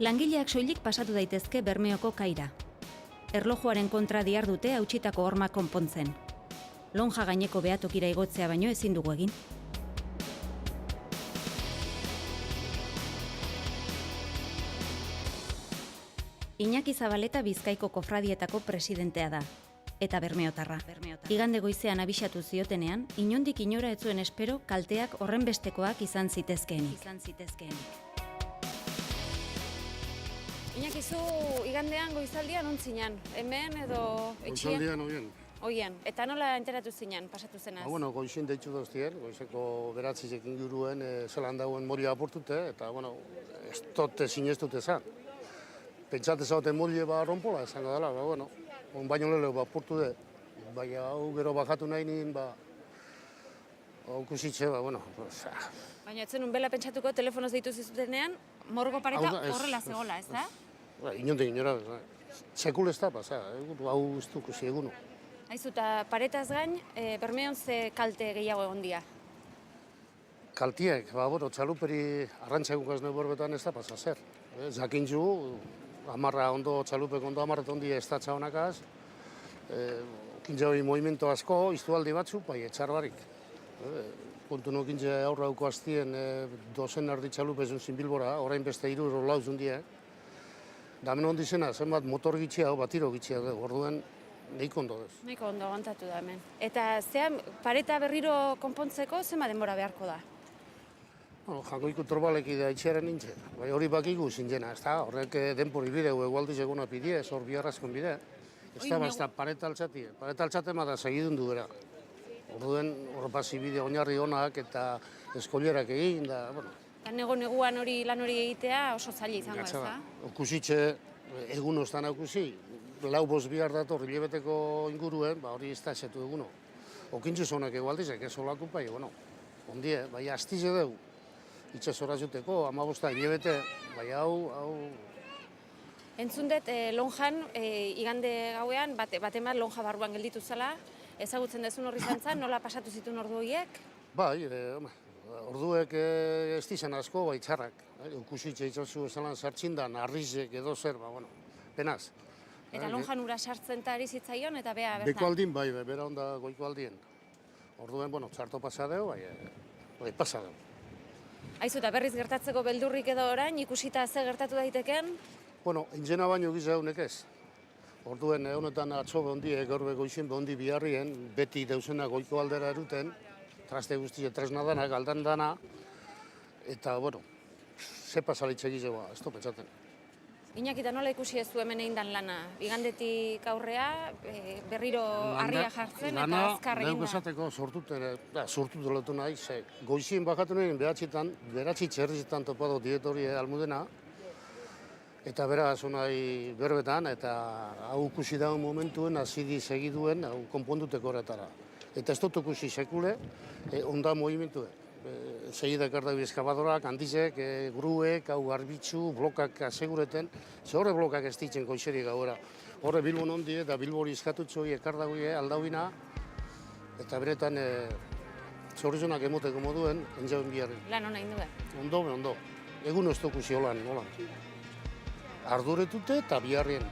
Langileak soilik pasatu daitezke Bermeoko kaira. Erlojuaren kontra dihardute hautsitako horma konpontzen. Lonja gaineko behatokira igotzea baino ezin dugu egin. Iñaki Zabaleta Bizkaiko kofradietako presidentea da, eta bermeotarra. Igande goizean abisatu ziotenean, inondik inora ez zuen espero kalteak horrenbestekoak izan zitezkeenik. Iñaki, zu igandean goizaldian ontzinan, hemen edo etxean? Goizaldian Oien, eta nola enteratu zinen, pasatu zenaz? Goizien deitzu doztier, goizeko beratzizek inguruen zelan dauen moria aportute, eta, ez tote sinestute zan. Pentsate zauten molie rompola esango dela, baino lehelo apurtu de, baina hau gero bajatu nahi nien, hau kusitxe, Baina ez zenun bela pentsatuko telefonoz deitu zizutenean, morgo pareta horrela zegoela, ez da? Inondik inora, sekul ez da, hau ez du kusi egunu. Aizu, eta paretaz gain, Bermeon ze kalte gehiago egon dira? Kaltiek, txaluperi arrantza egukaz neborbetan ez da pasa zer. Jakintzu, amarra ondo, txalupek ondo amarret ondi ez da txaunakaz, kintze hori movimento asko, iztualdi batzu, bai, etxar barik. Kontu no kintze aurra auko aztien dozen erdi txalupezun zinbilbora, orain beste 3 lauzun die. Damen ondi zena, zenbat motor gitxia, batiro gitxia dugu, orduan nahiko ondo duz. Nahiko ondo aguantatu da hemen. Eta zean, pareta berriro konpontzeko, zema denbora beharko da? Jakoiko torbaleki da itxearen nintzen, bai hori bakigu zintzena, ez da, horrek denpori bideu egualdiz eguna pidie, ez hor biarrazkon bide. Ez da, pareta altzatie, pareta altzatema da segidun du bera. Orduen hor basi bide oinarri honak eta eskolerak egin da, Neguan lan hori egitea oso zaila izango, ez da? Okusitxe, egun ostan akusi, lau bost bihar dator hilabeteko inguruen, hori ez da esetu eguno. Okintzu zonak egualdizek, ez olako pai, ondie, bai astize dugu. Itxasora zuteko, 15 hilabete, bai hau... Entzun dut, lonjan, igande gauean, batemat lonja barruan gelditu zela, ezagutzen dezun horri zantzan, nola pasatu zituen ordu horiek? Bai, orduek ez dizan asko, bai txarrak. Ukusitxe itxasu esalan sartxindan, arrizek edo zer, penaz. Eta lonjan ura sartzen eta ari zitzaion, eta bea bertan? Beko aldin, bai, bera onda goiko aldien. Orduen, txarto pasadeu, bai pasadeu. Aizu, eta berriz gertatzeko beldurrik edo orain, ikusita ze gertatu daiteken? Intzena baino giza haunek ez. Orduen, honetan atzo behondie, gaur begoizien behondi biharrien, beti deuzena goiko aldera eruten, traste guztia tresna dana, galdan dana, eta, ze pasalitxe gizeoa, ez pentsaten. Iñaki, eta nola ikusi ez du hemen egin dan lana? Igandetik aurrea, berriro harria jartzen eta azkar egin da? Lehenko esateko sortut letu nahi, goizien bakatu nahi beratzi txerrizitan topado dietorie almudena, eta bera zonai berbetan, eta hau ikusi daun momentuen, azidi segiduen, hau konponduteko horretara. Eta ez dut ikusi sekule, onda movimentue. Segidak erdabi eskabadorak, handizek, gruek, hau garbitzu, blokak asegureten, ze horre blokak ez ditzen goizeri gauera. Horre Bilbon ondi eta Bilbori eskatutzu ekardagoie aldauina, eta beretan zorrizonak emoteko moduen, entzauen biharri. Lan hona indue? Ondo. Egun ez dukusi holan. Arduretute eta biharrien.